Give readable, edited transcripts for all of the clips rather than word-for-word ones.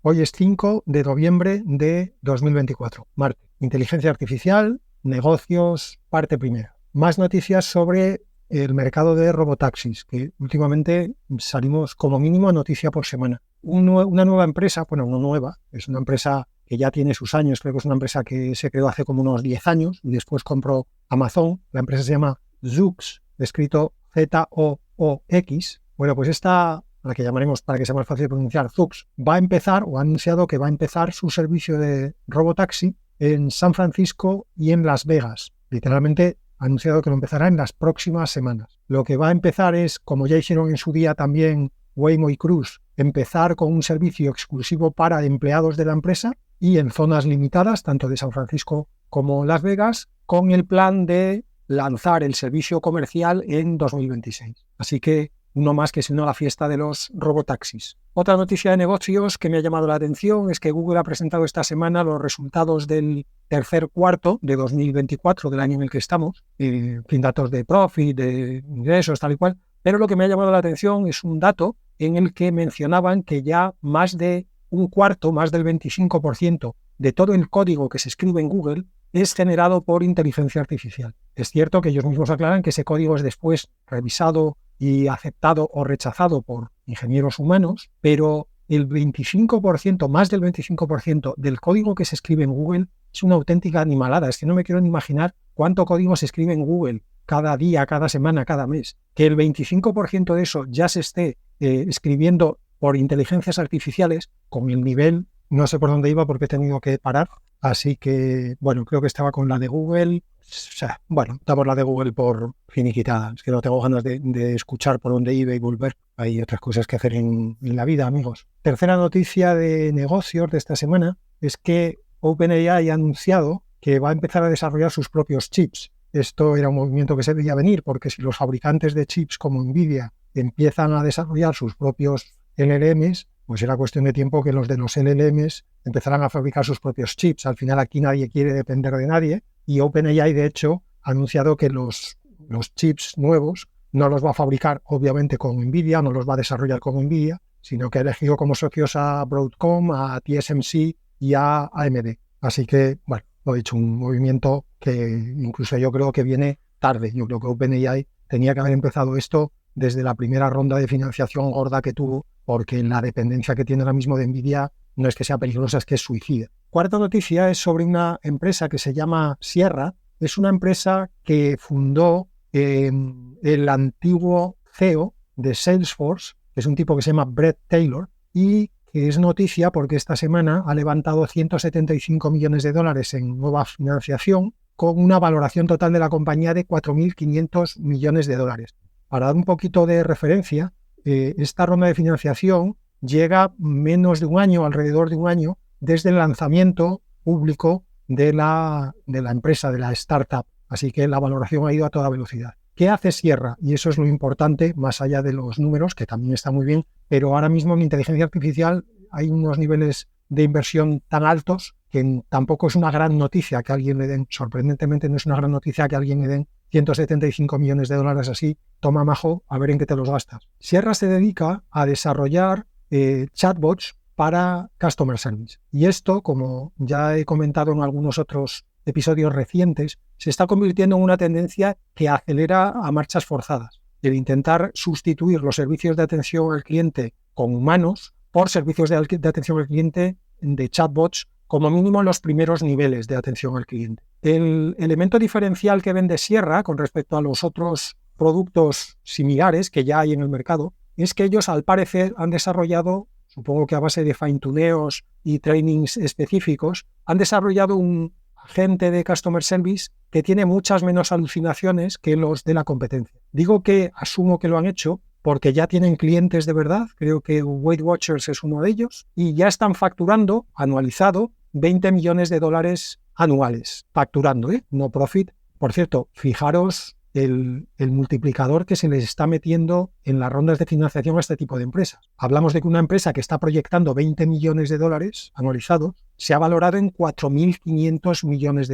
Hoy es 5 de noviembre de 2024, martes. Inteligencia artificial, negocios, parte primera. Más noticias sobre el mercado de robotaxis, que últimamente salimos como mínimo a noticia por semana. Una nueva empresa, bueno, no nueva, es una empresa que ya tiene sus años, creo que es una empresa que se creó hace como unos 10 años y después compró Amazon. La empresa se llama Zoox, escrito Z-O-O-X. Bueno, pues esta, la que llamaremos para que sea más fácil de pronunciar, Zoox, va a empezar o ha anunciado que va a empezar su servicio de robotaxi en San Francisco y en Las Vegas. Literalmente ha anunciado que lo empezará en las próximas semanas. Lo que va a empezar es, como ya hicieron en su día también Waymo y Cruise, empezar con un servicio exclusivo para empleados de la empresa y en zonas limitadas, tanto de San Francisco como Las Vegas, con el plan de lanzar el servicio comercial en 2026. Así que uno más que se une a la fiesta de los robotaxis. Otra noticia de negocios que me ha llamado la atención es que Google ha presentado esta semana los resultados del tercer cuarto de 2024, del año en el que estamos, sin datos de profit, de ingresos, tal y cual. Pero lo que me ha llamado la atención es un dato en el que mencionaban que ya más de un cuarto, más del 25% de todo el código que se escribe en Google es generado por inteligencia artificial. Es cierto que ellos mismos aclaran que ese código es después revisado y aceptado o rechazado por ingenieros humanos, pero el 25%, más del 25% del código que se escribe en Google es una auténtica animalada. Es que no me quiero ni imaginar cuánto código se escribe en Google cada día, cada semana, cada mes. Que el 25% de eso ya se esté escribiendo por inteligencias artificiales, con el nivel, no sé por dónde iba porque he tenido que parar, así que, bueno, creo que estaba con la de Google. O sea, bueno, damos la de Google por finiquitada. Es que no tengo ganas de escuchar por dónde iba y volver. Hay otras cosas que hacer en la vida, amigos. Tercera noticia de negocios de esta semana es que OpenAI ha anunciado que va a empezar a desarrollar sus propios chips. Esto era un movimiento que se veía venir porque si los fabricantes de chips como Nvidia empiezan a desarrollar sus propios LLMs, pues era cuestión de tiempo que los de los LLMs empezaran a fabricar sus propios chips. Al final aquí nadie quiere depender de nadie y OpenAI, de hecho, ha anunciado que los chips nuevos no los va a fabricar, obviamente, con Nvidia, no los va a desarrollar con Nvidia, sino que ha elegido como socios a Broadcom, a TSMC y a AMD. Así que, bueno, lo he dicho, un movimiento que incluso yo creo que viene tarde. Yo creo que OpenAI tenía que haber empezado esto desde la primera ronda de financiación gorda que tuvo, porque la dependencia que tiene ahora mismo de Nvidia no es que sea peligrosa, es que es suicida. Cuarta noticia es sobre una empresa que se llama Sierra. Es una empresa que fundó el antiguo CEO de Salesforce, que es un tipo que se llama Bret Taylor, y que es noticia porque esta semana ha levantado $175 millones en nueva financiación, con una valoración total de la compañía de $4.500 millones. Para dar un poquito de referencia, esta ronda de financiación llega menos de un año, alrededor de un año, desde el lanzamiento público de la empresa, de la startup. Así que la valoración ha ido a toda velocidad. ¿Qué hace Sierra? Y eso es lo importante, más allá de los números, que también está muy bien, pero ahora mismo en inteligencia artificial hay unos niveles de inversión tan altos que tampoco es una gran noticia que a alguien le den, sorprendentemente no es una gran noticia que a alguien le den $175 millones así, toma majo, a ver en qué te los gastas. Sierra se dedica a desarrollar chatbots para Customer Service. Y esto, como ya he comentado en algunos otros episodios recientes, se está convirtiendo en una tendencia que acelera a marchas forzadas. El intentar sustituir los servicios de atención al cliente con humanos por servicios de atención al cliente de chatbots, como mínimo en los primeros niveles de atención al cliente. El elemento diferencial que vende Sierra con respecto a los otros productos similares que ya hay en el mercado es que ellos, al parecer, han desarrollado, supongo que a base de fine-tuneos y trainings específicos, han desarrollado un agente de Customer Service que tiene muchas menos alucinaciones que los de la competencia. Digo que asumo que lo han hecho porque ya tienen clientes de verdad, creo que Weight Watchers es uno de ellos, y ya están facturando, anualizado, $20 millones anuales, facturando, no profit. Por cierto, fijaros el multiplicador que se les está metiendo en las rondas de financiación a este tipo de empresas. Hablamos de que una empresa que está proyectando $20 millones anualizados se ha valorado en $4.500 millones.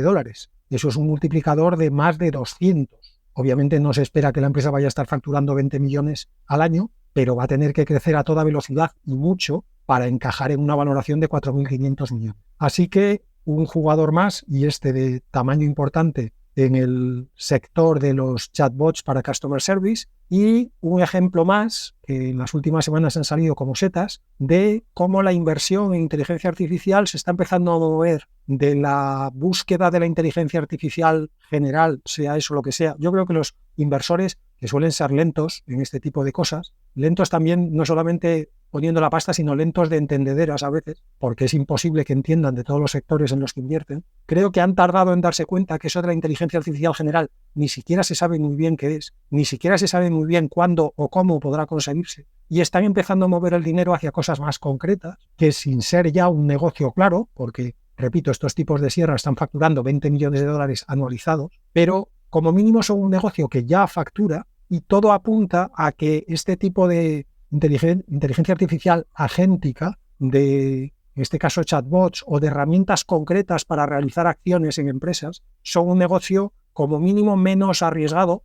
Eso es un multiplicador de más de 200. Obviamente no se espera que la empresa vaya a estar facturando 20 millones al año, pero va a tener que crecer a toda velocidad y mucho para encajar en una valoración de 4.500 millones. Así que un jugador más, y este de tamaño importante en el sector de los chatbots para Customer Service, y un ejemplo más, que en las últimas semanas han salido como setas, de cómo la inversión en inteligencia artificial se está empezando a mover de la búsqueda de la inteligencia artificial general, sea eso lo que sea. Yo creo que los inversores, que suelen ser lentos en este tipo de cosas, lentos también no solamente poniendo la pasta, sino lentos de entendederas a veces, porque es imposible que entiendan de todos los sectores en los que invierten, creo que han tardado en darse cuenta que eso de la inteligencia artificial general ni siquiera se sabe muy bien qué es, ni siquiera se sabe muy bien cuándo o cómo podrá conseguirse, y están empezando a mover el dinero hacia cosas más concretas, que sin ser ya un negocio claro, porque, repito, estos tipos de sierra están facturando 20 millones de dólares anualizados, pero como mínimo son un negocio que ya factura, y todo apunta a que este tipo de inteligencia artificial agéntica, de, en este caso, chatbots o de herramientas concretas para realizar acciones en empresas, son un negocio como mínimo menos arriesgado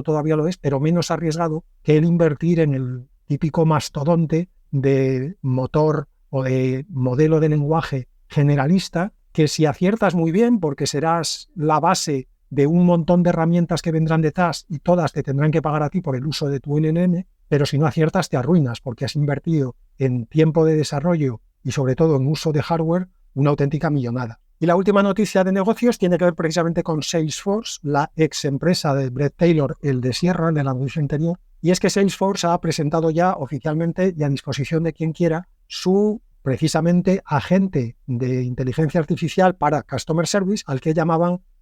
todavía lo es, pero menos arriesgado que el invertir en el típico mastodonte de motor o de modelo de lenguaje generalista, que si aciertas muy bien, porque serás la base de un montón de herramientas que vendrán detrás y todas te tendrán que pagar a ti por el uso de tu LLM, pero si no aciertas te arruinas porque has invertido en tiempo de desarrollo y sobre todo en uso de hardware una auténtica millonada. Y la última noticia de negocios tiene que ver precisamente con Salesforce, la ex empresa de Bret Taylor, el de Sierra, de la industria anterior, y es que Salesforce ha presentado ya oficialmente y a disposición de quien quiera su precisamente agente de inteligencia artificial para Customer Service, al que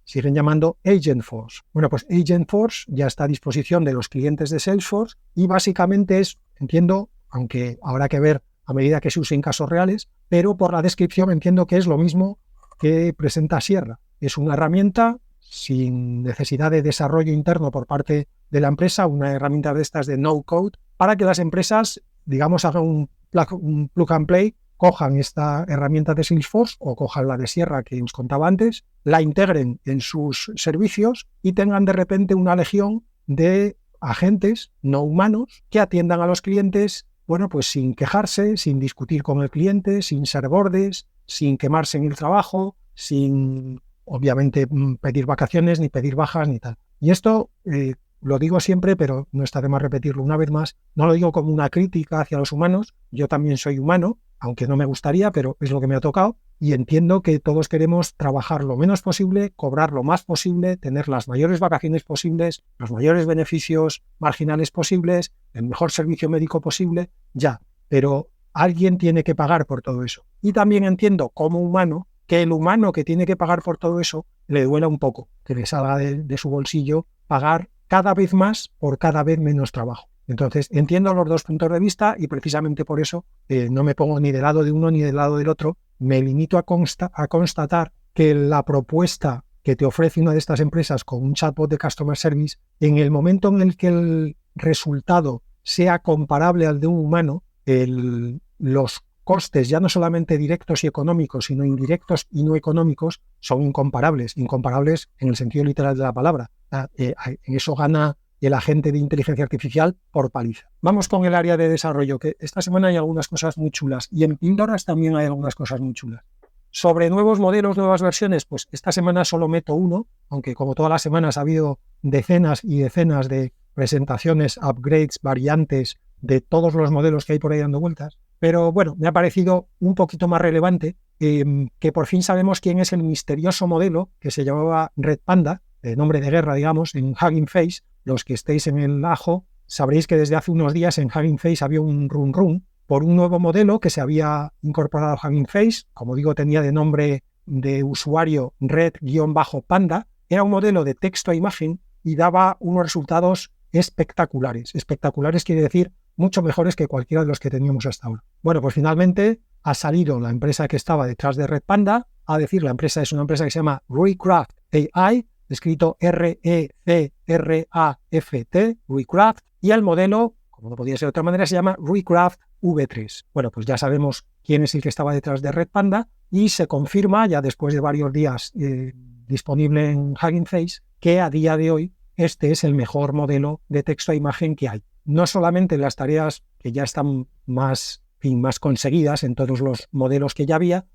siguen llamando Agentforce. Bueno, pues Agentforce ya está a disposición de los clientes de Salesforce y básicamente es, entiendo, aunque habrá que ver a medida que se use en casos reales, pero por la descripción entiendo que es lo mismo que presenta Sierra. Es una herramienta sin necesidad de desarrollo interno por parte de la empresa, una herramienta de estas de no-code, para que las empresas, digamos, hagan un plug and play, cojan esta herramienta de Salesforce o cojan la de Sierra que os contaba antes, la integren en sus servicios y tengan de repente una legión de agentes no humanos que atiendan a los clientes, bueno, pues sin quejarse, sin discutir con el cliente, sin ser bordes, sin quemarse en el trabajo, sin, obviamente, pedir vacaciones, ni pedir bajas, ni tal. Y esto lo digo siempre, pero no está de más repetirlo una vez más, no lo digo como una crítica hacia los humanos, yo también soy humano, aunque no me gustaría, pero es lo que me ha tocado, y entiendo que todos queremos trabajar lo menos posible, cobrar lo más posible, tener las mayores vacaciones posibles, los mayores beneficios marginales posibles, el mejor servicio médico posible, ya, pero alguien tiene que pagar por todo eso. Y también entiendo como humano que el humano que tiene que pagar por todo eso le duela un poco, que le salga de su bolsillo pagar cada vez más por cada vez menos trabajo. Entonces, entiendo los dos puntos de vista y precisamente por eso no me pongo ni del lado de uno ni del lado del otro. Me limito a constatar que la propuesta que te ofrece una de estas empresas con un chatbot de Customer Service, en el momento en el que el resultado sea comparable al de un humano, los costes, ya no solamente directos y económicos, sino indirectos y no económicos, son incomparables en el sentido literal de la palabra. En eso gana el agente de inteligencia artificial por paliza. Vamos con el área de desarrollo, que esta semana hay algunas cosas muy chulas y en píldoras también hay algunas cosas muy chulas. Sobre nuevos modelos, nuevas versiones, pues esta semana solo meto uno, aunque como todas las semanas ha habido decenas y decenas de presentaciones, upgrades, variantes de todos los modelos que hay por ahí dando vueltas. Pero bueno, me ha parecido un poquito más relevante que por fin sabemos quién es el misterioso modelo que se llamaba Red Panda, de nombre de guerra, digamos, en Hugging Face. Los que estéis en el ajo sabréis que desde hace unos días en Hugging Face había un run por un nuevo modelo que se había incorporado a Hugging Face. Como digo, tenía de nombre de usuario Red-Panda. Era un modelo de texto a imagen y daba unos resultados espectaculares. Espectaculares quiere decir mucho mejores que cualquiera de los que teníamos hasta ahora. Bueno, pues finalmente ha salido la empresa que estaba detrás de Red Panda a decir, la empresa es una empresa que se llama Recraft AI, escrito R-E-C-R-A-F-T, Recraft, y el modelo, como no podía ser de otra manera, se llama Recraft V3. Bueno, pues ya sabemos quién es el que estaba detrás de Red Panda y se confirma, ya después de varios días disponible en Hugging Face, que a día de hoy este es el mejor modelo de texto a imagen que hay. No solamente en las tareas que ya están más fin, más conseguidas en todos los modelos que ya había,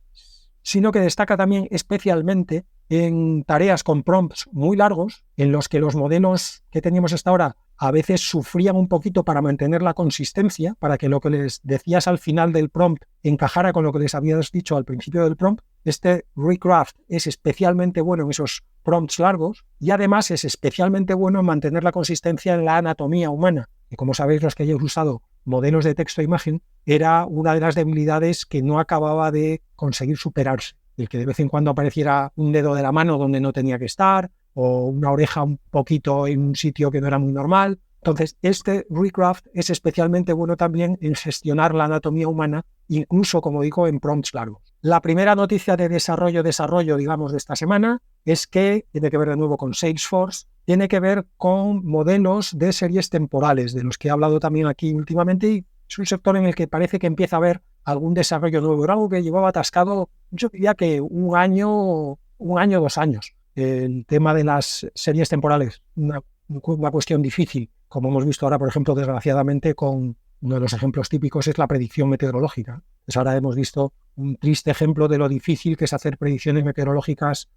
sino que destaca también especialmente en tareas con prompts muy largos, en los que los modelos que teníamos hasta ahora a veces sufrían un poquito para mantener la consistencia, para que lo que les decías al final del prompt encajara con lo que les habías dicho al principio del prompt. Este Recraft es especialmente bueno en esos prompts largos y además es especialmente bueno en mantener la consistencia en la anatomía humana. Y como sabéis, los que hayáis usado modelos de texto e imagen, era una de las debilidades que no acababa de conseguir superarse. El que de vez en cuando apareciera un dedo de la mano donde no tenía que estar, o una oreja un poquito en un sitio que no era muy normal. Entonces, este Recraft es especialmente bueno también en gestionar la anatomía humana, incluso, como digo, en prompts largos. La primera noticia de desarrollo, digamos, de esta semana es que tiene que ver de nuevo con Salesforce, tiene que ver con modelos de series temporales, de los que he hablado también aquí últimamente, y es un sector en el que parece que empieza a haber algún desarrollo nuevo. Era algo que llevaba atascado, yo diría que un año, 2 años. El tema de las series temporales, una cuestión difícil, como hemos visto ahora, por ejemplo, desgraciadamente, con uno de los ejemplos típicos es la predicción meteorológica. Pues ahora hemos visto un triste ejemplo de lo difícil que es hacer predicciones meteorológicas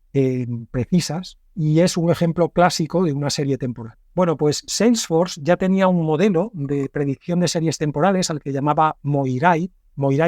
precisas, y es un ejemplo clásico de una serie temporal. Bueno, pues Salesforce ya tenía un modelo de predicción de series temporales al que llamaba Moirai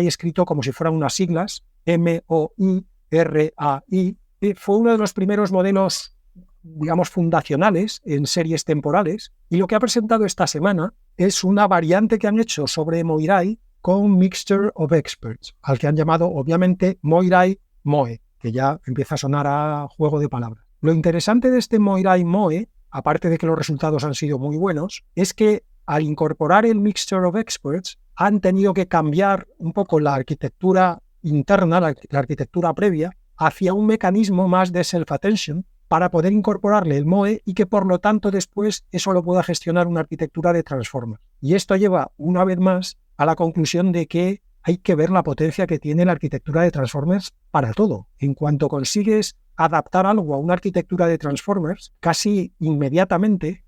escrito como si fueran unas siglas, MOIRAI, y fue uno de los primeros modelos, digamos, fundacionales en series temporales, y lo que ha presentado esta semana es una variante que han hecho sobre Moirai con Mixture of Experts, al que han llamado, obviamente, Moirai Moe, que ya empieza a sonar a juego de palabras. Lo interesante de este Moirai Moe, aparte de que los resultados han sido muy buenos, es que al incorporar el Mixture of Experts han tenido que cambiar un poco la arquitectura interna, la arquitectura previa, hacia un mecanismo más de self-attention para poder incorporarle el MOE y que por lo tanto después eso lo pueda gestionar una arquitectura de transformers. Y esto lleva una vez más a la conclusión de que hay que ver la potencia que tiene la arquitectura de transformers para todo. En cuanto consigues adaptar algo a una arquitectura de transformers, casi inmediatamente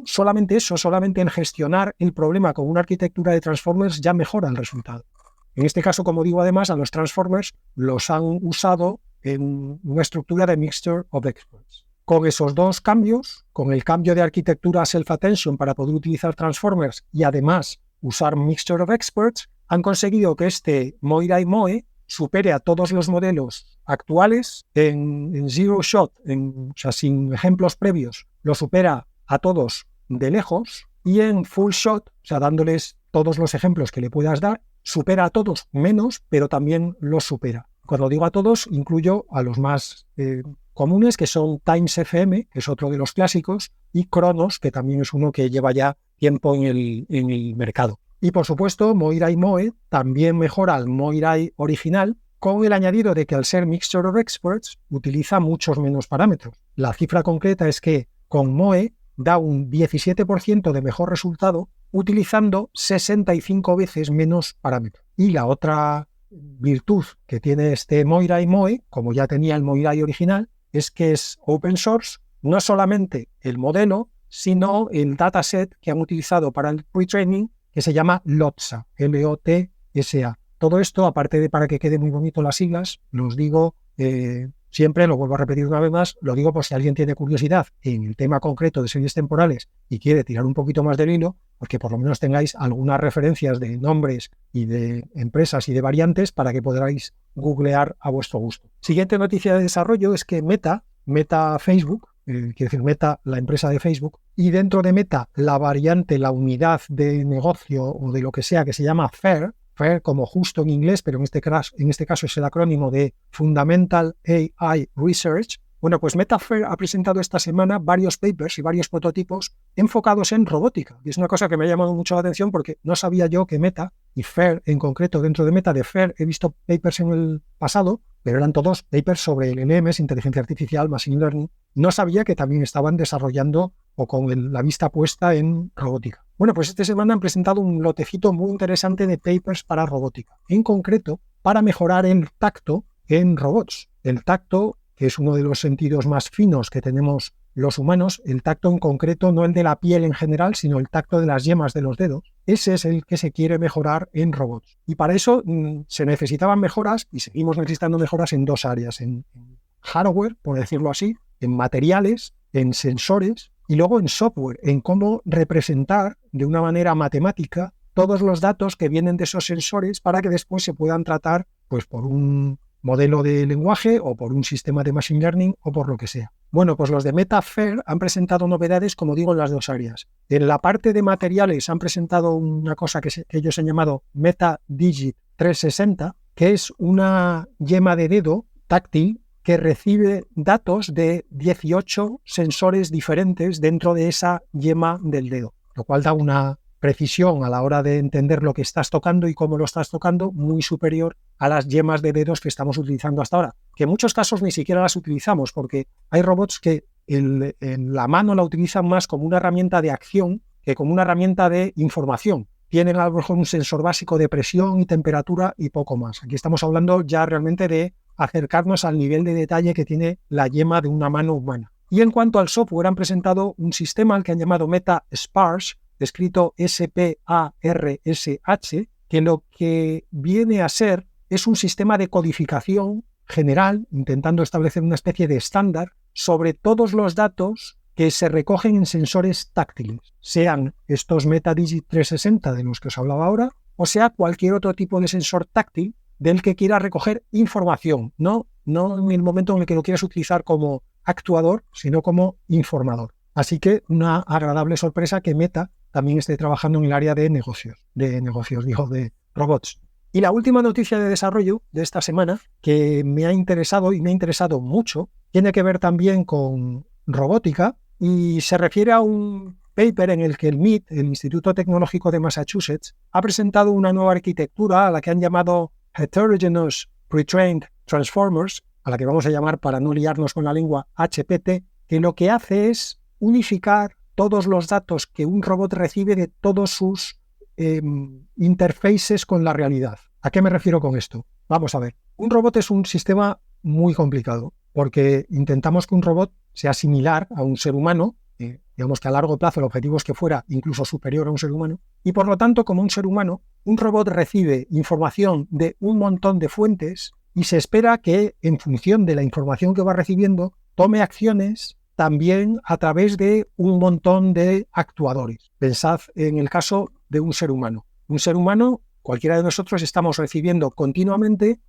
solamente en gestionar el problema con una arquitectura de transformers ya mejora el resultado. En este caso, como digo, además, a los transformers los han usado en una estructura de Mixture of Experts. Con esos dos cambios, con el cambio de arquitectura Self-Attention para poder utilizar transformers y además usar Mixture of Experts, han conseguido que este Moirai Moe supere a todos los modelos actuales en zero shot, o sea, sin ejemplos previos, lo supera a todos de lejos, y en full shot, o sea, dándoles todos los ejemplos que le puedas dar, supera a todos menos, pero también los supera. Cuando digo a todos, incluyo a los más comunes, que son Times FM, que es otro de los clásicos, y Kronos, que también es uno que lleva ya tiempo en el mercado. Y por supuesto, Moirai Moe también mejora al Moirai original, con el añadido de que al ser Mixture of Experts utiliza muchos menos parámetros. La cifra concreta es que con Moe da un 17% de mejor resultado utilizando 65 veces menos parámetros. Y la otra virtud que tiene este Moirai Moe, como ya tenía el Moirai original, es que es open source, no solamente el modelo, sino el dataset que han utilizado para el pre-training, que se llama LOTSA, L-O-T-S-A. Todo esto, aparte de para que quede muy bonito las siglas, los digo siempre, lo vuelvo a repetir una vez más, lo digo por si alguien tiene curiosidad en el tema concreto de series temporales y quiere tirar un poquito más del hilo, porque por lo menos tengáis algunas referencias de nombres y de empresas y de variantes para que podáis googlear a vuestro gusto. Siguiente noticia de desarrollo es que Meta Facebook, quiere decir Meta, la empresa de Facebook, y dentro de Meta la variante, la unidad de negocio o de lo que sea que se llama FAIR como justo en inglés, pero en este caso es el acrónimo de Fundamental AI Research. Bueno, pues Meta FAIR ha presentado esta semana varios papers y varios prototipos enfocados en robótica. Y es una cosa que me ha llamado mucho la atención porque no sabía yo que Meta, y FAIR en concreto, dentro de Meta de FAIR, he visto papers en el pasado, pero eran todos papers sobre el LLMs, inteligencia artificial, machine learning. No sabía que también estaban desarrollando o con la vista puesta en robótica. Bueno, pues esta semana han presentado un lotecito muy interesante de papers para robótica, en concreto para mejorar el tacto en robots. El tacto, que es uno de los sentidos más finos que tenemos los humanos, el tacto en concreto, no el de la piel en general, sino el tacto de las yemas de los dedos, ese es el que se quiere mejorar en robots. Y para eso se necesitaban mejoras, y seguimos necesitando mejoras en dos áreas, en hardware, por decirlo así, en materiales, en sensores y luego en software, en cómo representar de una manera matemática todos los datos que vienen de esos sensores para que después se puedan tratar pues por un modelo de lenguaje o por un sistema de machine learning o por lo que sea. Bueno, pues los de MetaFair han presentado novedades, como digo, en las dos áreas. En la parte de materiales han presentado una cosa que ellos han llamado MetaDigit 360, que es una yema de dedo táctil que recibe datos de 18 sensores diferentes dentro de esa yema del dedo, lo cual da una precisión a la hora de entender lo que estás tocando y cómo lo estás tocando muy superior a las yemas de dedos que estamos utilizando hasta ahora, que en muchos casos ni siquiera las utilizamos porque hay robots que en la mano la utilizan más como una herramienta de acción que como una herramienta de información. Tienen a lo mejor un sensor básico de presión y temperatura y poco más. Aquí estamos hablando ya realmente de acercarnos al nivel de detalle que tiene la yema de una mano humana. Y en cuanto al software, han presentado un sistema al que han llamado MetaSparse, escrito SPARSH, que lo que viene a ser es un sistema de codificación general, intentando establecer una especie de estándar sobre todos los datos que se recogen en sensores táctiles, sean estos MetaDigit 360 de los que os hablaba ahora, o sea cualquier otro tipo de sensor táctil del que quiera recoger información, no en el momento en el que lo quieras utilizar como actuador, sino como informador. Así que una agradable sorpresa que Meta también esté trabajando en el área de de robots. Y la última noticia de desarrollo de esta semana que me ha interesado y me ha interesado mucho, tiene que ver también con robótica y se refiere a un paper en el que el MIT, el Instituto Tecnológico de Massachusetts, ha presentado una nueva arquitectura a la que han llamado Heterogeneous Pre-trained Transformers, a la que vamos a llamar, para no liarnos con la lengua, HPT, que lo que hace es unificar todos los datos que un robot recibe de todos sus interfaces con la realidad. ¿A qué me refiero con esto? Vamos a ver. Un robot es un sistema muy complicado porque intentamos que un robot sea similar a un ser humano, digamos que a largo plazo el objetivo es que fuera incluso superior a un ser humano, y por lo tanto, como un ser humano, un robot recibe información de un montón de fuentes y se espera que, en función de la información que va recibiendo, tome acciones también a través de un montón de actuadores. Pensad en el caso de un ser humano. Un ser humano, cualquiera de nosotros, estamos recibiendo continuamente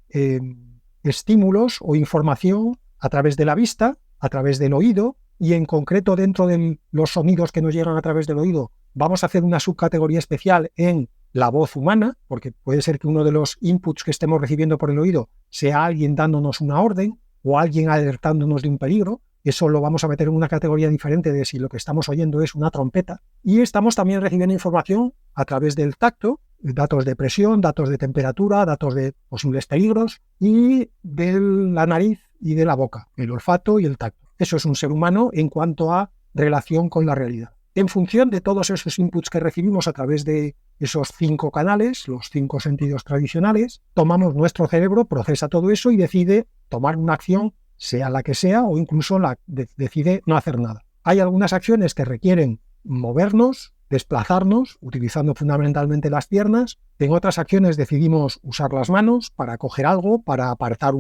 estímulos o información a través de la vista, a través del oído, y en concreto dentro de los sonidos que nos llegan a través del oído vamos a hacer una subcategoría especial en la voz humana, porque puede ser que uno de los inputs que estemos recibiendo por el oído sea alguien dándonos una orden o alguien alertándonos de un peligro. Eso lo vamos a meter en una categoría diferente de si lo que estamos oyendo es una trompeta. Y estamos también recibiendo información a través del tacto, datos de presión, datos de temperatura, datos de posibles peligros y de la nariz y de la boca, el olfato y el tacto. Eso es un ser humano en cuanto a relación con la realidad. En función de todos esos inputs que recibimos a través de esos 5 canales, los 5 sentidos tradicionales, nuestro cerebro procesa todo eso y decide tomar una acción, sea la que sea, o incluso decide no hacer nada. Hay algunas acciones que requieren movernos, desplazarnos, utilizando fundamentalmente las piernas. En otras acciones decidimos usar las manos para coger algo, para apartar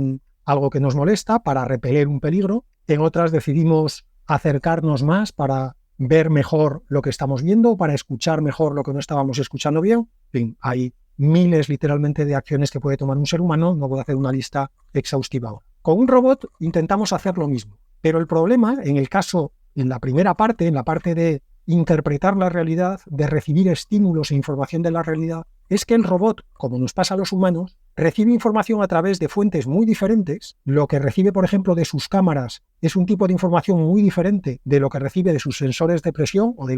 algo que nos molesta, para repeler un peligro. En otras decidimos acercarnos más para ver mejor lo que estamos viendo, para escuchar mejor lo que no estábamos escuchando bien. En fin, hay miles literalmente de acciones que puede tomar un ser humano, no puedo hacer una lista exhaustiva ahora. Con un robot intentamos hacer lo mismo, pero el problema, en la primera parte, en la parte de interpretar la realidad, de recibir estímulos e información de la realidad, es que el robot, como nos pasa a los humanos, recibe información a través de fuentes muy diferentes. Lo que recibe, por ejemplo, de sus cámaras es un tipo de información muy diferente de lo que recibe de sus sensores de presión o de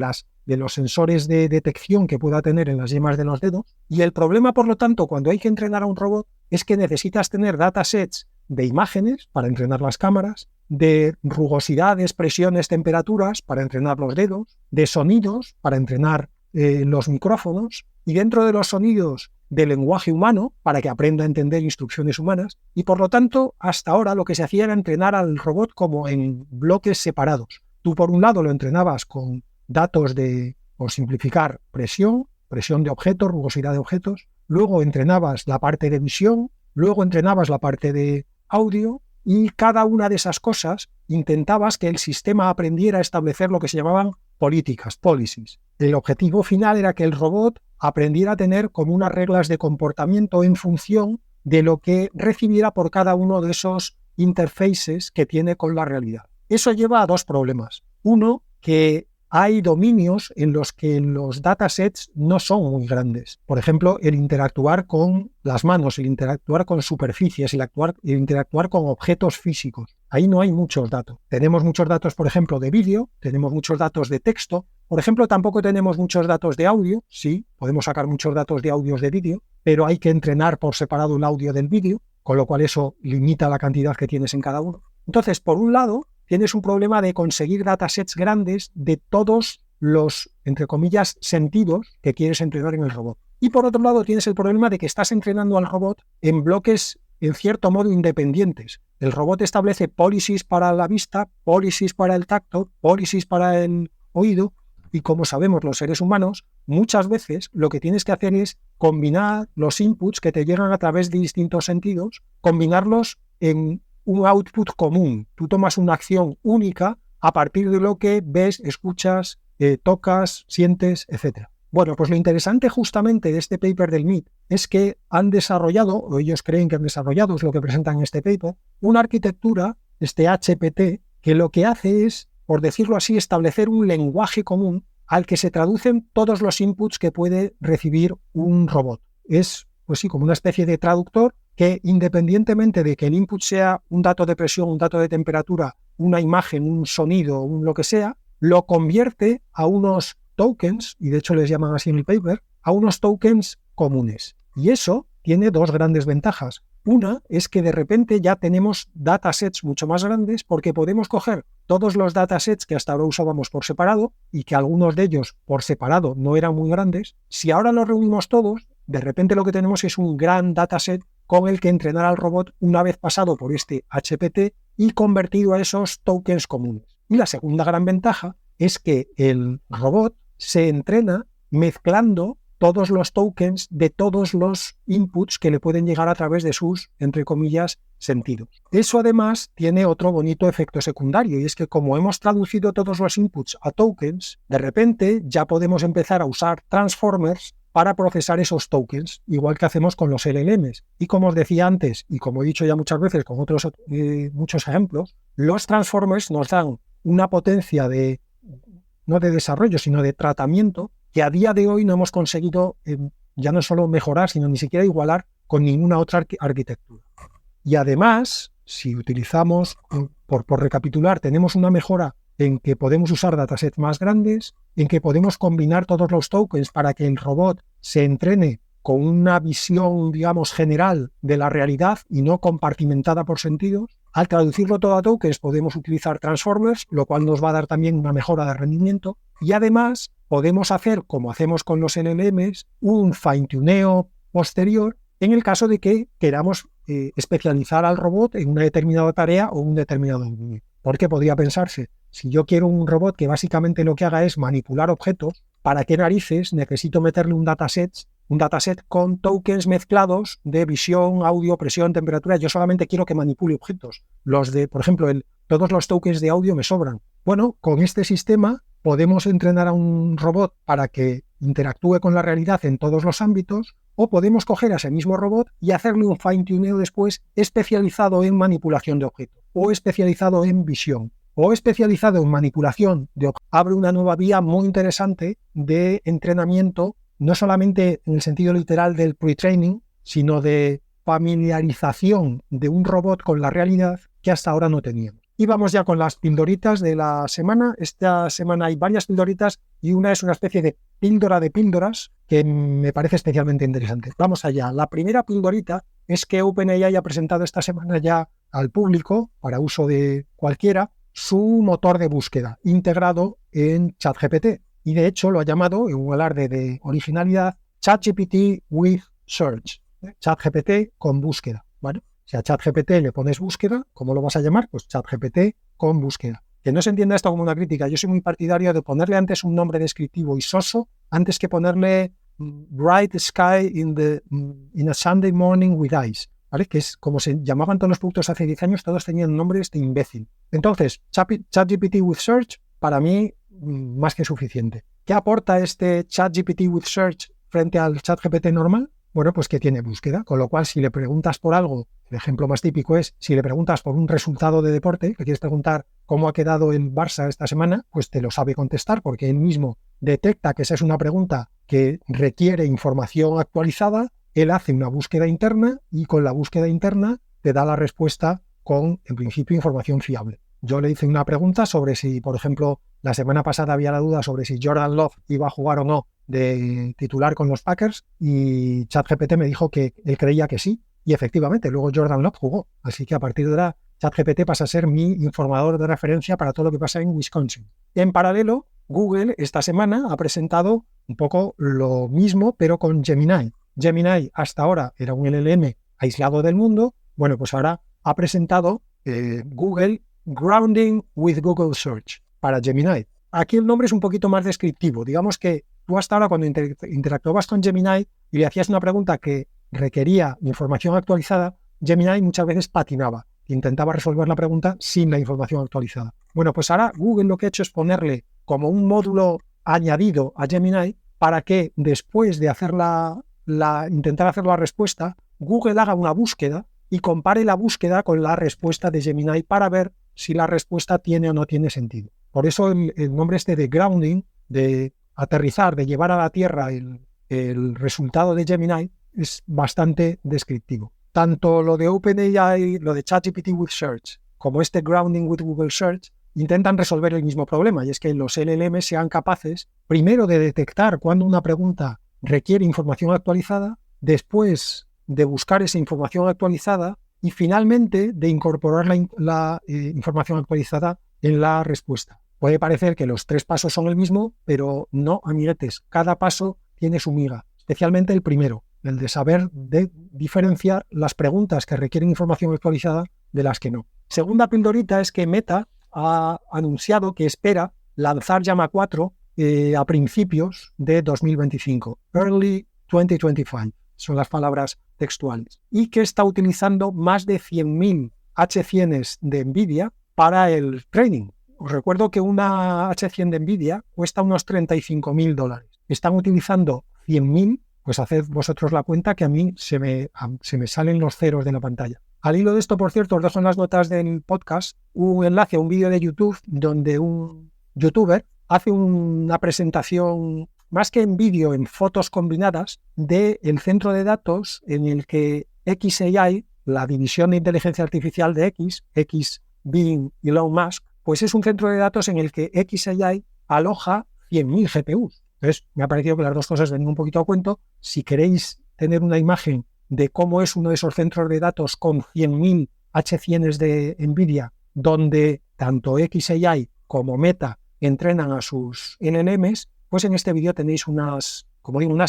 los sensores de detección que pueda tener en las yemas de los dedos. Y el problema, por lo tanto, cuando hay que entrenar a un robot, es que necesitas tener datasets de imágenes para entrenar las cámaras, de rugosidades, presiones, temperaturas para entrenar los dedos, de sonidos para entrenar los micrófonos, y dentro de los sonidos de lenguaje humano para que aprenda a entender instrucciones humanas. Y por lo tanto, hasta ahora lo que se hacía era entrenar al robot como en bloques separados. Tú, por un lado, lo entrenabas con datos de, por simplificar, presión de objetos, rugosidad de objetos. Luego entrenabas la parte de visión, luego entrenabas la parte de audio, y cada una de esas cosas intentabas que el sistema aprendiera a establecer lo que se llamaban políticas, policies. El objetivo final era que el robot aprendiera a tener como unas reglas de comportamiento en función de lo que recibiera por cada uno de esos interfaces que tiene con la realidad. Eso lleva a dos problemas. Uno, que hay dominios en los que los datasets no son muy grandes. Por ejemplo, el interactuar con las manos, el interactuar con superficies, el interactuar con objetos físicos. Ahí no hay muchos datos. Tenemos muchos datos, por ejemplo, de vídeo, tenemos muchos datos de texto. Por ejemplo, tampoco tenemos muchos datos de audio. Sí, podemos sacar muchos datos de audios de vídeo, pero hay que entrenar por separado el audio del vídeo, con lo cual eso limita la cantidad que tienes en cada uno. Entonces, por un lado, tienes un problema de conseguir datasets grandes de todos los, entre comillas, sentidos que quieres entrenar en el robot. Y por otro lado, tienes el problema de que estás entrenando al robot en bloques, en cierto modo, independientes. El robot establece policies para la vista, policies para el tacto, policies para el oído, y como sabemos los seres humanos, muchas veces lo que tienes que hacer es combinar los inputs que te llegan a través de distintos sentidos, combinarlos en un output común. Tú tomas una acción única a partir de lo que ves, escuchas, tocas, sientes, etc. Bueno, pues lo interesante justamente de este paper del MIT es que han desarrollado, o ellos creen que han desarrollado, es lo que presentan en este paper, una arquitectura, este HPT, que lo que hace es, por decirlo así, establecer un lenguaje común al que se traducen todos los inputs que puede recibir un robot. Es, pues sí, como una especie de traductor que, independientemente de que el input sea un dato de presión, un dato de temperatura, una imagen, un sonido, lo que sea, lo convierte a unos tokens, y de hecho les llaman así en el paper, a unos tokens comunes. Y eso tiene dos grandes ventajas. Una es que de repente ya tenemos datasets mucho más grandes porque podemos coger todos los datasets que hasta ahora usábamos por separado y que algunos de ellos por separado no eran muy grandes. Si ahora los reunimos todos, de repente lo que tenemos es un gran dataset con el que entrenar al robot una vez pasado por este HPT y convertido a esos tokens comunes. Y la segunda gran ventaja es que el robot se entrena mezclando todos los tokens de todos los inputs que le pueden llegar a través de sus, entre comillas, sentidos. Eso además tiene otro bonito efecto secundario, y es que como hemos traducido todos los inputs a tokens, de repente ya podemos empezar a usar transformers para procesar esos tokens, igual que hacemos con los LLMs. Y como os decía antes, y como he dicho ya muchas veces con otros muchos ejemplos, los transformers nos dan una potencia de, no de desarrollo, sino de tratamiento, que a día de hoy no hemos conseguido ya no solo mejorar, sino ni siquiera igualar con ninguna otra arquitectura. Y además, si utilizamos, por recapitular, tenemos una mejora en que podemos usar datasets más grandes, en que podemos combinar todos los tokens para que el robot se entrene con una visión, digamos, general de la realidad y no compartimentada por sentidos. Al traducirlo todo a tokens podemos utilizar transformers, lo cual nos va a dar también una mejora de rendimiento. Y además podemos hacer, como hacemos con los LLMs, un fine-tuneo posterior en el caso de que queramos especializar al robot en una determinada tarea o un determinado dominio. Porque podría pensarse, si yo quiero un robot que básicamente lo que haga es manipular objetos, ¿para qué narices necesito meterle un dataset con tokens mezclados de visión, audio, presión, temperatura? Yo solamente quiero que manipule objetos. Por ejemplo, todos los tokens de audio me sobran. Bueno, con este sistema podemos entrenar a un robot para que interactúe con la realidad en todos los ámbitos, o podemos coger a ese mismo robot y hacerle un fine-tuneo después especializado en manipulación de objetos, o especializado en visión, o especializado en manipulación de objetos. Abre una nueva vía muy interesante de entrenamiento, no solamente en el sentido literal del pre-training, sino de familiarización de un robot con la realidad que hasta ahora no teníamos. Y vamos ya con las pildoritas de la semana. Esta semana hay varias pildoritas y una es una especie de píldora de píldoras que me parece especialmente interesante. Vamos allá. La primera pildorita es que OpenAI ha presentado esta semana ya al público, para uso de cualquiera, su motor de búsqueda integrado en ChatGPT. Y de hecho lo ha llamado, en un alarde de originalidad, ChatGPT with Search. ChatGPT con búsqueda. Bueno, si a ChatGPT le pones búsqueda, ¿cómo lo vas a llamar? Pues ChatGPT con búsqueda. Que no se entienda esto como una crítica. Yo soy muy partidario de ponerle antes un nombre descriptivo y soso antes que ponerle bright sky in a Sunday morning with ice, ¿vale? Que es como se llamaban todos los productos hace 10 años, todos tenían nombres de imbécil. Entonces, ChatGPT with Search, para mí, más que suficiente. ¿Qué aporta este ChatGPT with Search frente al ChatGPT normal? Bueno, pues que tiene búsqueda, con lo cual si le preguntas por algo, el ejemplo más típico es, si le preguntas por un resultado de deporte, que quieres preguntar cómo ha quedado el Barça esta semana, pues te lo sabe contestar, porque él mismo detecta que esa es una pregunta que requiere información actualizada, él hace una búsqueda interna y con la búsqueda interna te da la respuesta con, en principio, información fiable. Yo le hice una pregunta sobre si, por ejemplo, la semana pasada había la duda sobre si Jordan Love iba a jugar o no de titular con los Packers y ChatGPT me dijo que él creía que sí y efectivamente luego Jordan Love jugó. Así que a partir de ahora ChatGPT pasa a ser mi informador de referencia para todo lo que pasa en Wisconsin. En paralelo, Google esta semana ha presentado un poco lo mismo pero con Gemini. Gemini hasta ahora era un LLM aislado del mundo. Bueno, pues ahora ha presentado Google Grounding with Google Search para Gemini. Aquí el nombre es un poquito más descriptivo. Digamos que tú hasta ahora cuando interactuabas con Gemini y le hacías una pregunta que requería información actualizada, Gemini muchas veces patinaba. Intentaba resolver la pregunta sin la información actualizada. Bueno, pues ahora Google lo que ha hecho es ponerle como un módulo añadido a Gemini para que después de hacer intentar hacer la respuesta, Google haga una búsqueda y compare la búsqueda con la respuesta de Gemini para ver si la respuesta tiene o no tiene sentido. Por eso el nombre de grounding, de aterrizar, de llevar a la tierra el resultado de Gemini, es bastante descriptivo. Tanto lo de OpenAI, lo de ChatGPT with Search, como este grounding with Google Search, intentan resolver el mismo problema, y es que los LLM sean capaces, primero, de detectar cuando una pregunta requiere información actualizada, después de buscar esa información actualizada y finalmente de incorporar la información actualizada en la respuesta. Puede parecer que los 3 pasos son el mismo, pero no, amiguetes. Cada paso tiene su miga, especialmente el primero, el de saber diferenciar las preguntas que requieren información actualizada de las que no. Segunda pildorita es que Meta ha anunciado que espera lanzar Llama 4 a principios de 2025, Early 2025. Son las palabras textuales, y que está utilizando más de 100.000 H100s de NVIDIA para el training. Os recuerdo que una H100 de NVIDIA cuesta unos $35.000. Están utilizando 100.000, pues haced vosotros la cuenta que a mí se me salen los ceros de la pantalla. Al hilo de esto, por cierto, os dejo en las notas del podcast un enlace a un vídeo de YouTube donde un youtuber hace una presentación, más que en vídeo, en fotos combinadas, del centro de datos en el que xAI, la división de inteligencia artificial de X, Bing y Elon Musk, pues es un centro de datos en el que xAI aloja 100.000 GPUs. Entonces, me ha parecido que las dos cosas vienen un poquito a cuento. Si queréis tener una imagen de cómo es uno de esos centros de datos con 100.000 H100s de NVIDIA, donde tanto xAI como Meta entrenan a sus LLMs, pues en este vídeo tenéis unas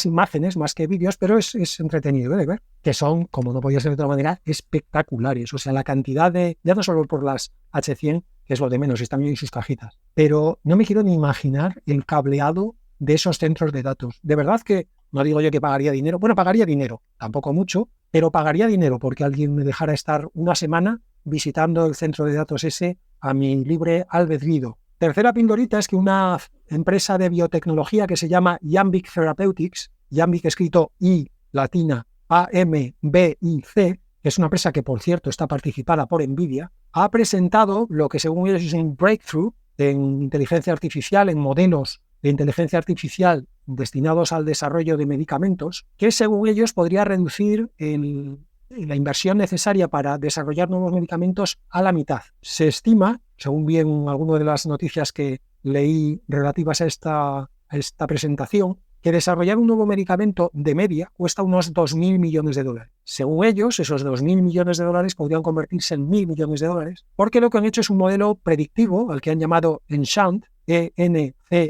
imágenes más que vídeos, pero es entretenido de ver, que son, como no podía ser de otra manera, espectaculares. O sea, la cantidad ya no solo por las H100, que es lo de menos, están bien en sus cajitas, pero no me quiero ni imaginar el cableado de esos centros de datos. De verdad que no digo yo que pagaría dinero. Bueno, pagaría dinero, tampoco mucho, pero pagaría dinero porque alguien me dejara estar una semana visitando el centro de datos ese a mi libre albedrío. Tercera pildorita es que una empresa de biotecnología que se llama Iambic Therapeutics, Iambic escrito I latina A-M-B-I-C, que es una empresa que, por cierto, está participada por NVIDIA, ha presentado lo que según ellos es un breakthrough en inteligencia artificial, en modelos de inteligencia artificial destinados al desarrollo de medicamentos, que según ellos podría reducir la inversión necesaria para desarrollar nuevos medicamentos a la mitad. Se estima, según vi en alguna de las noticias que leí relativas a esta presentación, que desarrollar un nuevo medicamento de media cuesta unos $2.000 millones. Según ellos, esos $2.000 millones podrían convertirse en $1.000 millones, porque lo que han hecho es un modelo predictivo, al que han llamado Enchant, E-N-C-H-A-N-T,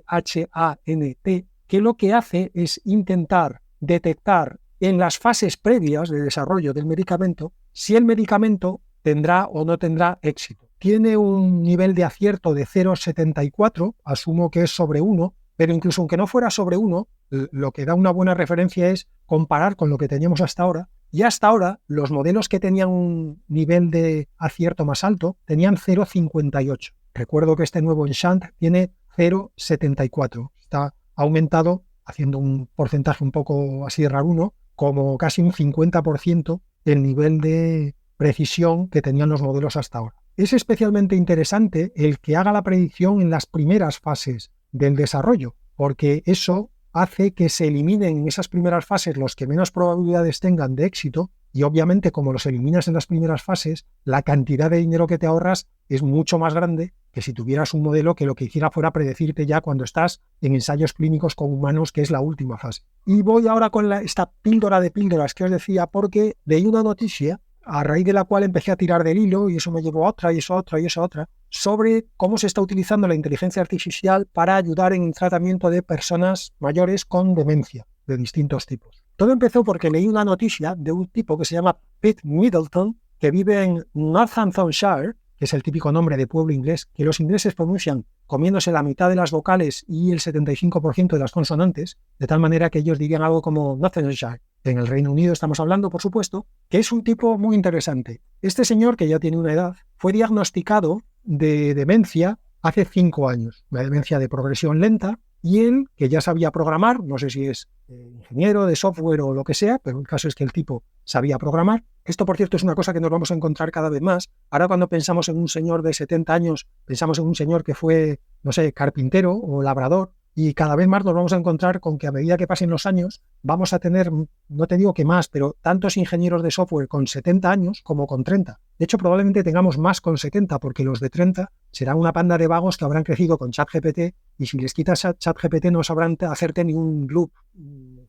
que lo que hace es intentar detectar en las fases previas de desarrollo del medicamento si el medicamento tendrá o no tendrá éxito. tiene un nivel de acierto de 0,74, asumo que es sobre 1, pero incluso aunque no fuera sobre 1, lo que da una buena referencia es comparar con lo que teníamos hasta ahora. Y hasta ahora, los modelos que tenían un nivel de acierto más alto tenían 0,58. Recuerdo que este nuevo Enchant tiene 0,74. Está aumentado, haciendo un porcentaje un poco así raruno, como casi un 50% el nivel de precisión que tenían los modelos hasta ahora. Es especialmente interesante el que haga la predicción en las primeras fases del desarrollo, porque eso hace que se eliminen en esas primeras fases los que menos probabilidades tengan de éxito, y obviamente como los eliminas en las primeras fases, la cantidad de dinero que te ahorras es mucho más grande que si tuvieras un modelo que lo que hiciera fuera predecirte ya cuando estás en ensayos clínicos con humanos, que es la última fase. Y voy ahora con esta píldora de píldoras que os decía, porque leí una noticia a raíz de la cual empecé a tirar del hilo, y eso me llevó a otra, y eso a otra, y eso a otra, sobre cómo se está utilizando la inteligencia artificial para ayudar en el tratamiento de personas mayores con demencia de distintos tipos. Todo empezó porque leí una noticia de un tipo que se llama Pete Middleton, que vive en Northamptonshire, que es el típico nombre de pueblo inglés, que los ingleses pronuncian comiéndose la mitad de las vocales y el 75% de las consonantes, de tal manera que ellos dirían algo como Northamptonshire. En el Reino Unido estamos hablando, por supuesto, que es un tipo muy interesante. Este señor, que ya tiene una edad, fue diagnosticado de demencia hace 5 años, una demencia de progresión lenta, y él, que ya sabía programar, no sé si es ingeniero de software o lo que sea, pero el caso es que el tipo sabía programar. Esto, por cierto, es una cosa que nos vamos a encontrar cada vez más. Ahora, cuando pensamos en un señor de 70 años, pensamos en un señor que fue, no sé, carpintero o labrador, y cada vez más nos vamos a encontrar con que a medida que pasen los años vamos a tener, no te digo que más, pero tantos ingenieros de software con 70 años como con 30. De hecho, probablemente tengamos más con 70, porque los de 30 serán una panda de vagos que habrán crecido con ChatGPT, y si les quitas a ChatGPT no sabrán hacerte ni un loop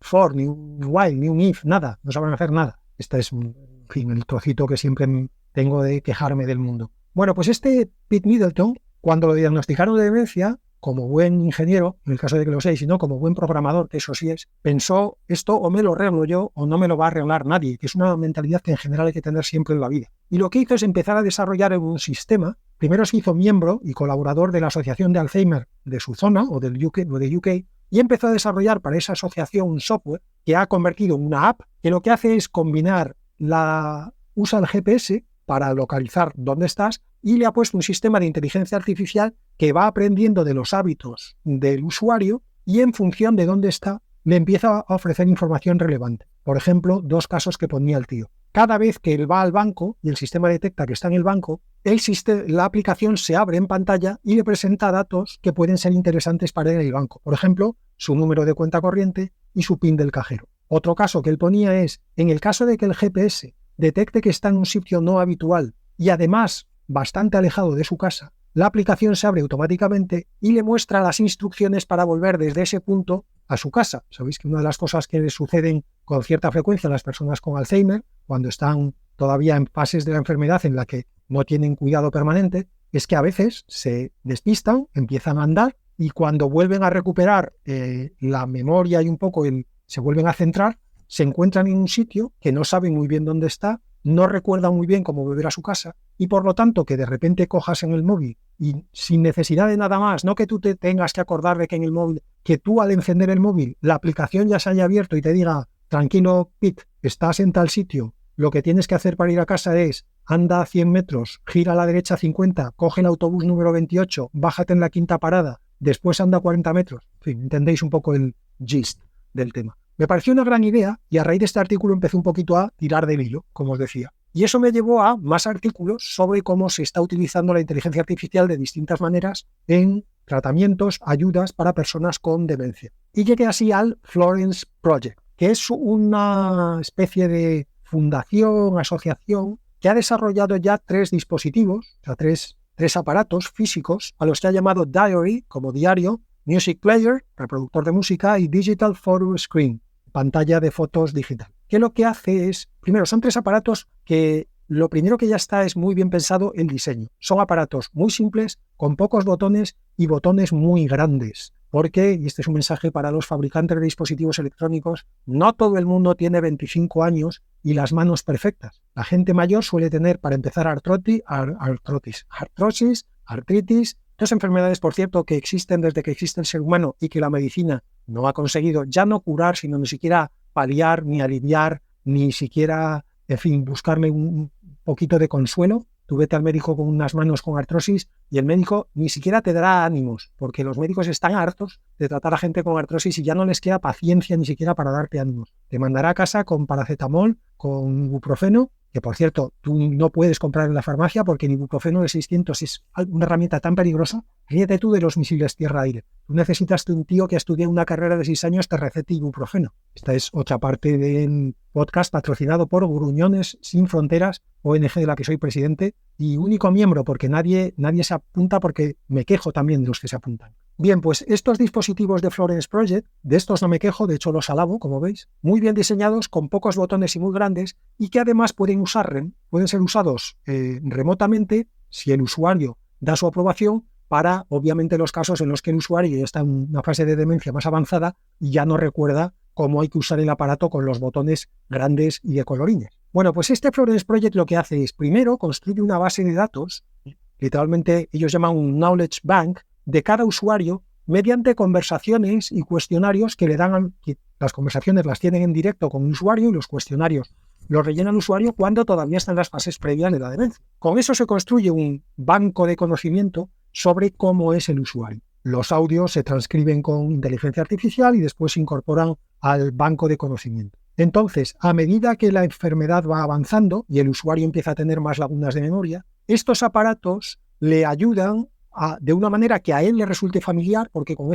for, ni un while, ni un if, nada, no sabrán hacer nada. Este es, en fin, el trocito que siempre tengo de quejarme del mundo. Bueno, pues este Pete Middleton, cuando lo diagnosticaron de demencia, como buen ingeniero, en el caso de que lo sea, sino como buen programador, que eso sí es, pensó, esto o me lo arreglo yo o no me lo va a arreglar nadie, que es una mentalidad que en general hay que tener siempre en la vida. Y lo que hizo es empezar a desarrollar un sistema. Primero se hizo miembro y colaborador de la Asociación de Alzheimer de su zona, o del UK, y empezó a desarrollar para esa asociación un software que ha convertido en una app que lo que hace es combinar usa el GPS para localizar dónde estás, y le ha puesto un sistema de inteligencia artificial que va aprendiendo de los hábitos del usuario y en función de dónde está le empieza a ofrecer información relevante. Por ejemplo, 2 casos que ponía el tío. Cada vez que él va al banco y el sistema detecta que está en el banco, la aplicación se abre en pantalla y le presenta datos que pueden ser interesantes para él en el banco. Por ejemplo, su número de cuenta corriente y su PIN del cajero. Otro caso que él ponía es, en el caso de que el GPS detecte que está en un sitio no habitual y además bastante alejado de su casa, la aplicación se abre automáticamente y le muestra las instrucciones para volver desde ese punto a su casa. Sabéis que una de las cosas que suceden con cierta frecuencia a las personas con Alzheimer, cuando están todavía en fases de la enfermedad en la que no tienen cuidado permanente, es que a veces se despistan, empiezan a andar, y cuando vuelven a recuperar la memoria y un poco se vuelven a centrar, se encuentran en un sitio que no saben muy bien dónde está, no recuerdan muy bien cómo volver a su casa, y por lo tanto que de repente cojas en el móvil y sin necesidad de nada más, no que tú te tengas que acordar de que en el móvil, que tú al encender el móvil la aplicación ya se haya abierto y te diga, tranquilo Pete, estás en tal sitio, lo que tienes que hacer para ir a casa es anda a 100 metros, gira a la derecha 50, coge el autobús número 28, bájate en la 5ª parada, después anda 40 metros. En fin, entendéis un poco el gist del tema. Me pareció una gran idea y a raíz de este artículo empecé un poquito a tirar del hilo, como os decía. Y eso me llevó a más artículos sobre cómo se está utilizando la inteligencia artificial de distintas maneras en tratamientos, ayudas para personas con demencia. Y llegué así al Florence Project, que es una especie de fundación, asociación, que ha desarrollado ya 3 dispositivos, o sea, tres aparatos físicos, a los que ha llamado Diary, como diario, Music Player, reproductor de música, y Digital Photo Screen, pantalla de fotos digital. Que lo que hace es, primero, son 3 aparatos que lo primero que ya está es muy bien pensado el diseño. Son aparatos muy simples, con pocos botones y botones muy grandes. porque, y este es un mensaje para los fabricantes de dispositivos electrónicos, no todo el mundo tiene 25 años y las manos perfectas. La gente mayor suele tener, para empezar, artrosis, dos enfermedades, por cierto, que existen desde que existe el ser humano y que la medicina no ha conseguido ya no curar, sino ni siquiera paliar, ni aliviar, ni siquiera, en fin, buscarle un poquito de consuelo. Tú vete al médico con unas manos con artrosis y el médico ni siquiera te dará ánimos, porque los médicos están hartos de tratar a gente con artrosis y ya no les queda paciencia ni siquiera para darte ánimos. Te mandará a casa con paracetamol, con ibuprofeno, que por cierto, tú no puedes comprar en la farmacia porque el ibuprofeno de 600 es una herramienta tan peligrosa. Ríete tú de los misiles tierra-aire. Tú necesitas que un tío que ha estudiado una carrera de 6 años te recete ibuprofeno. Esta es otra parte del podcast patrocinado por Gruñones Sin Fronteras, ONG de la que soy presidente y único miembro, porque nadie se apunta, porque me quejo también de los que se apuntan. Bien, pues estos dispositivos de Florence Project, de estos no me quejo, de hecho los alabo, como veis, muy bien diseñados, con pocos botones y muy grandes, y que además pueden ser usados remotamente si el usuario da su aprobación, para, obviamente, los casos en los que el usuario ya está en una fase de demencia más avanzada y ya no recuerda cómo hay que usar el aparato con los botones grandes y de colorines. Bueno, pues este Florence Project lo que hace es, primero, construye una base de datos, literalmente ellos llaman un knowledge bank, de cada usuario mediante conversaciones y cuestionarios que le dan, las conversaciones las tienen en directo con el usuario y los cuestionarios los rellena el usuario cuando todavía está en las fases previas de la demencia. Con eso se construye un banco de conocimiento sobre cómo es el usuario. Los audios se transcriben con inteligencia artificial y después se incorporan al banco de conocimiento. Entonces, a medida que la enfermedad va avanzando y el usuario empieza a tener más lagunas de memoria, estos aparatos le ayudan de una manera que a él le resulte familiar, porque con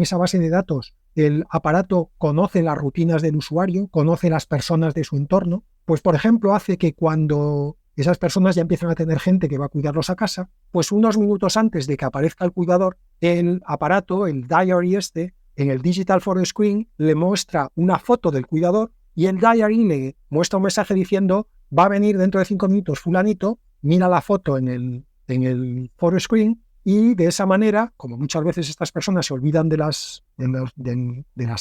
esa base de datos el aparato conoce las rutinas del usuario, conoce las personas de su entorno. Pues, por ejemplo, hace que cuando esas personas ya empiezan a tener gente que va a cuidarlos a casa, pues unos minutos antes de que aparezca el cuidador, el aparato, el diary en el Digital Photo Screen, le muestra una foto del cuidador y el diary le muestra un mensaje diciendo: va a venir dentro de 5 minutos fulanito, mira la foto en el photo screen. Y de esa manera, como muchas veces estas personas se olvidan de las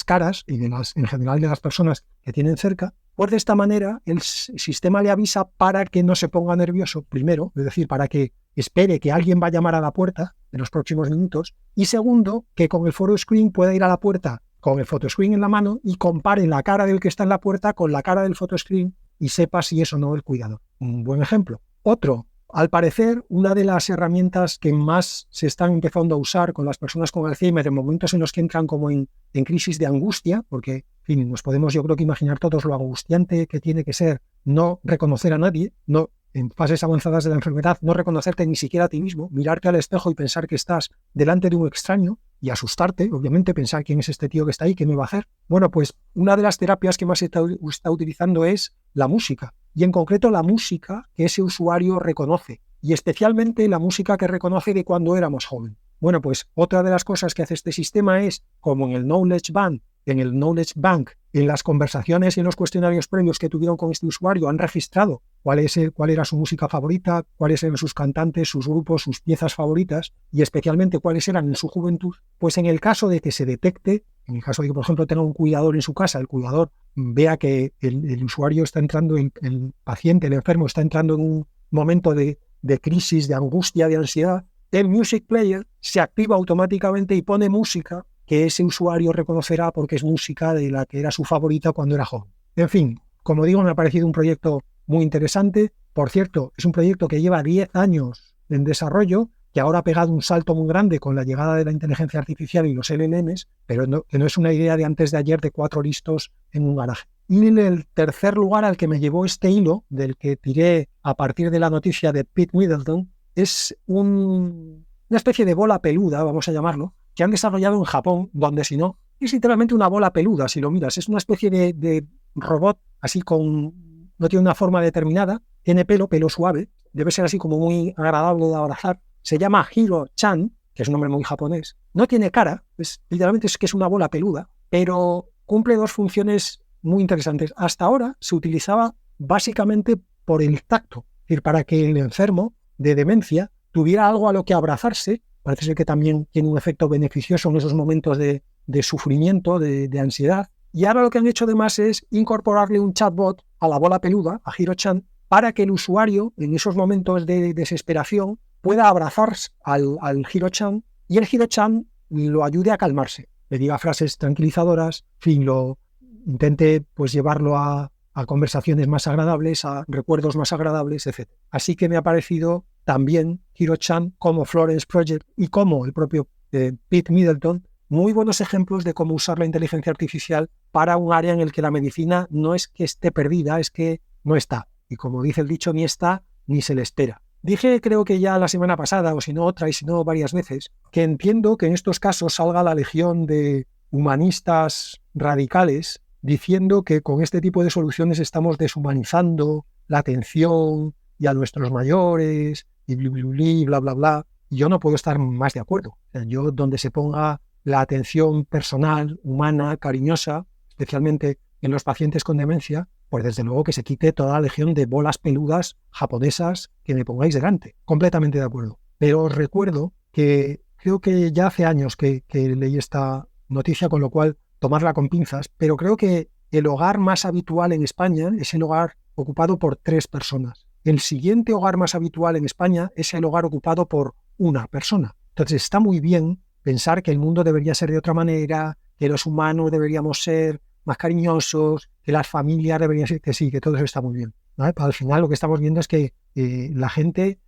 caras y en general de las personas que tienen cerca, pues de esta manera el sistema le avisa para que no se ponga nervioso, primero, es decir, para que espere que alguien va a llamar a la puerta en los próximos minutos, y segundo, que con el photo screen pueda ir a la puerta con el photo screen en la mano y compare la cara del que está en la puerta con la cara del photo screen y sepa si es o no el cuidador. Un buen ejemplo. Otro. Al parecer, una de las herramientas que más se están empezando a usar con las personas con Alzheimer en momentos en los que entran como en crisis de angustia, porque, en fin, nos podemos, yo creo que imaginar todos lo angustiante que tiene que ser no reconocer a nadie, no en fases avanzadas de la enfermedad, no reconocerte ni siquiera a ti mismo, mirarte al espejo y pensar que estás delante de un extraño y asustarte, obviamente, pensar quién es este tío que está ahí, qué me va a hacer. Bueno, pues una de las terapias que más se está utilizando es la música. Y en concreto la música que ese usuario reconoce, y especialmente la música que reconoce de cuando éramos jóvenes. Bueno, pues otra de las cosas que hace este sistema es, como en el Knowledge Bank, en las conversaciones y en los cuestionarios previos que tuvieron con este usuario, han registrado cuál era su música favorita, cuáles eran sus cantantes, sus grupos, sus piezas favoritas, y especialmente cuáles eran en su juventud. Pues en el caso de que se detecte, en el caso de que, por ejemplo, tenga un cuidador en su casa, el cuidador vea que el usuario está entrando, el paciente, el enfermo, está entrando en un momento de crisis, de angustia, de ansiedad, el Music Player se activa automáticamente y pone música que ese usuario reconocerá porque es música de la que era su favorita cuando era joven. En fin, como digo, me ha parecido un proyecto muy interesante. Por cierto, es un proyecto que lleva 10 años en desarrollo, que ahora ha pegado un salto muy grande con la llegada de la inteligencia artificial y los LLMs, pero que no es una idea de antes de ayer de 4 listos en un garaje. Y en el tercer lugar al que me llevó este hilo, del que tiré a partir de la noticia de Pete Middleton, es una especie de bola peluda, vamos a llamarlo, que han desarrollado en Japón, donde si no, es literalmente una bola peluda, si lo miras. Es una especie de robot, así no tiene una forma determinada, tiene pelo suave, debe ser así como muy agradable de abrazar. Se llama Hiro-chan, que es un nombre muy japonés. No tiene cara, literalmente es que es una bola peluda, pero cumple 2 funciones muy interesantes. Hasta ahora se utilizaba básicamente por el tacto, es decir, para que el enfermo de demencia tuviera algo a lo que abrazarse parece ser que también tiene un efecto beneficioso en esos momentos de sufrimiento, de ansiedad. Y ahora lo que han hecho además es incorporarle un chatbot a la bola peluda, a Hiro-chan, para que el usuario en esos momentos de desesperación pueda abrazar al Hiro-chan y el Hiro-chan lo ayude a calmarse, le diga frases tranquilizadoras, en fin, lo intente pues llevarlo a conversaciones más agradables, a recuerdos más agradables, etc. Así que me ha parecido también Hiro-chan, como Florence Project y como el propio Pete Middleton, muy buenos ejemplos de cómo usar la inteligencia artificial para un área en el que la medicina no es que esté perdida, es que no está. Y como dice el dicho, ni está ni se le espera. Dije, creo que ya la semana pasada, o si no otra, y si no varias veces, que entiendo que en estos casos salga la legión de humanistas radicales diciendo que con este tipo de soluciones estamos deshumanizando la atención y a nuestros mayores y bla, bla, bla. Y yo no puedo estar más de acuerdo. O sea, yo donde se ponga la atención personal, humana, cariñosa, especialmente en los pacientes con demencia, pues desde luego que se quite toda la legión de bolas peludas japonesas que me pongáis delante. Completamente de acuerdo. Pero os recuerdo que creo que ya hace años que leí esta noticia, con lo cual tomarla con pinzas, pero creo que el hogar más habitual en España es el hogar ocupado por 3 personas. El siguiente hogar más habitual en España es el hogar ocupado por una persona. Entonces está muy bien pensar que el mundo debería ser de otra manera, que los humanos deberíamos ser más cariñosos, que las familias deberían ser, que sí, que todo eso está muy bien, ¿vale? Pero al final lo que estamos viendo es que la gente,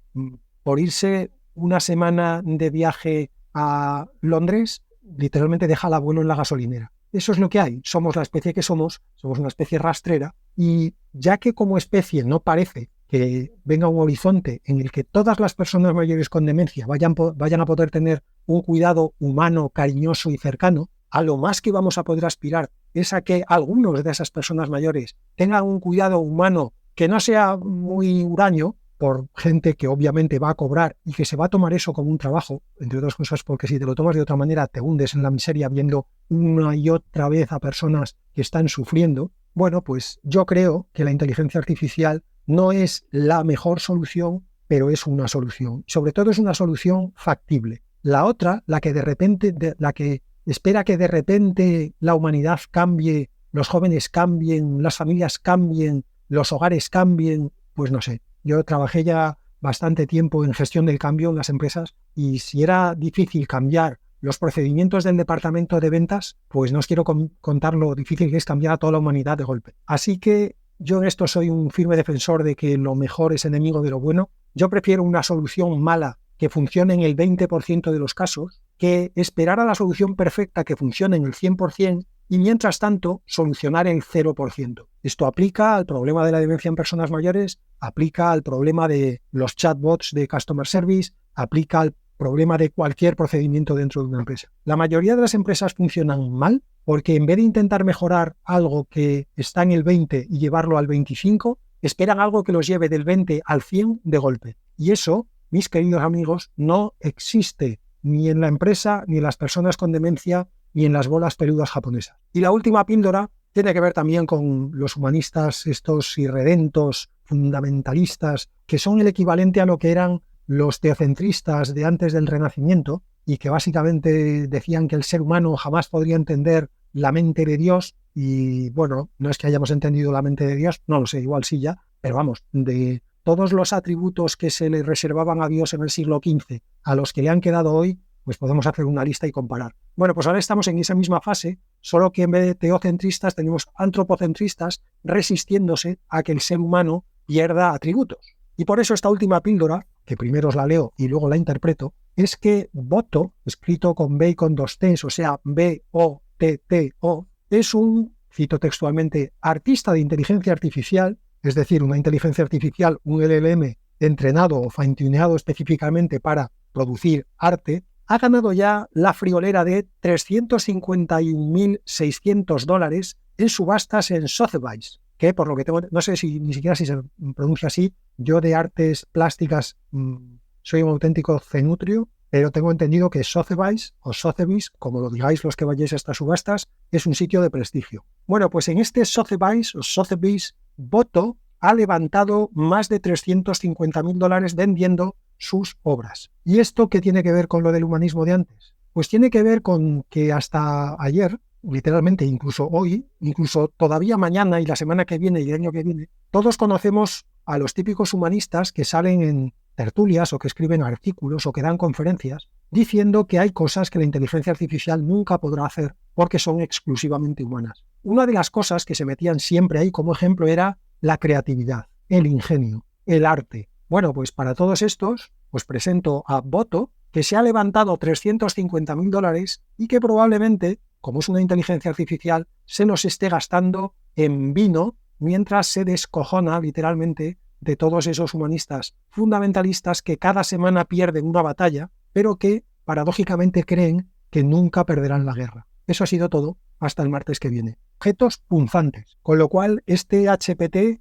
por irse una semana de viaje a Londres, literalmente deja al abuelo en la gasolinera. Eso es lo que hay. Somos la especie que somos una especie rastrera, y ya que como especie no parece que venga un horizonte en el que todas las personas mayores con demencia vayan a poder tener un cuidado humano, cariñoso y cercano, a lo más que vamos a poder aspirar es a que algunos de esas personas mayores tengan un cuidado humano que no sea muy huraño, por gente que obviamente va a cobrar y que se va a tomar eso como un trabajo, entre otras cosas porque si te lo tomas de otra manera te hundes en la miseria viendo una y otra vez a personas que están sufriendo. Bueno, pues yo creo que la inteligencia artificial no es la mejor solución, pero es una solución. Sobre todo es una solución factible. La otra, la que espera que de repente la humanidad cambie, los jóvenes cambien, las familias cambien, los hogares cambien, pues no sé. Yo trabajé ya bastante tiempo en gestión del cambio en las empresas, y si era difícil cambiar los procedimientos del departamento de ventas, pues no os quiero contar lo difícil que es cambiar a toda la humanidad de golpe. Así que yo en esto soy un firme defensor de que lo mejor es enemigo de lo bueno. Yo prefiero una solución mala que funcione en el 20% de los casos que esperar a la solución perfecta que funcione en el 100% y mientras tanto solucionar el 0%. Esto aplica al problema de la demencia en personas mayores, aplica al problema de los chatbots de Customer Service, aplica al problema de cualquier procedimiento dentro de una empresa. La mayoría de las empresas funcionan mal porque en vez de intentar mejorar algo que está en el 20 y llevarlo al 25, esperan algo que los lleve del 20 al 100 de golpe. Y eso, mis queridos amigos, no existe ni en la empresa, ni en las personas con demencia, ni en las bolas peludas japonesas. Y la última píldora tiene que ver también con los humanistas, estos irredentos, fundamentalistas, que son el equivalente a lo que eran los teocentristas de antes del Renacimiento, y que básicamente decían que el ser humano jamás podría entender la mente de Dios. Y bueno, no es que hayamos entendido la mente de Dios, no lo sé, igual sí ya, pero vamos, de todos los atributos que se le reservaban a Dios en el siglo XV a los que le han quedado hoy, pues podemos hacer una lista y comparar. Bueno, pues ahora estamos en esa misma fase, solo que en vez de teocentristas tenemos antropocentristas resistiéndose a que el ser humano pierda atributos. Y por eso esta última píldora, que primero os la leo y luego la interpreto, es que Botto, escrito con B y con 2 T's, o sea, B-O-T-T-O, es un, cito textualmente, artista de inteligencia artificial, es decir, una inteligencia artificial, un LLM entrenado o fine-tuneado específicamente para producir arte, ha ganado ya la friolera de $351.600 en subastas en Sotheby's, que por lo que tengo, no sé si ni siquiera si se pronuncia así, yo de artes plásticas soy un auténtico cenutrio, pero tengo entendido que Sotheby's o Sotheby's, como lo digáis los que vayáis a estas subastas, es un sitio de prestigio. Bueno, pues en este Sotheby's o Sotheby's, Botto ha levantado más de $350.000 vendiendo sus obras. ¿Y esto qué tiene que ver con lo del humanismo de antes? Pues tiene que ver con que hasta ayer, literalmente, incluso hoy, incluso todavía mañana y la semana que viene y el año que viene, todos conocemos a los típicos humanistas que salen en tertulias o que escriben artículos o que dan conferencias diciendo que hay cosas que la inteligencia artificial nunca podrá hacer porque son exclusivamente humanas. Una de las cosas que se metían siempre ahí como ejemplo era la creatividad, el ingenio, el arte. Bueno, pues para todos estos, pues presento a Boto, que se ha levantado $350.000 y que probablemente, como es una inteligencia artificial, se los esté gastando en vino mientras se descojona literalmente de todos esos humanistas fundamentalistas que cada semana pierden una batalla, pero que paradójicamente creen que nunca perderán la guerra. Eso ha sido todo hasta el martes que viene. Objetos punzantes, con lo cual este HPT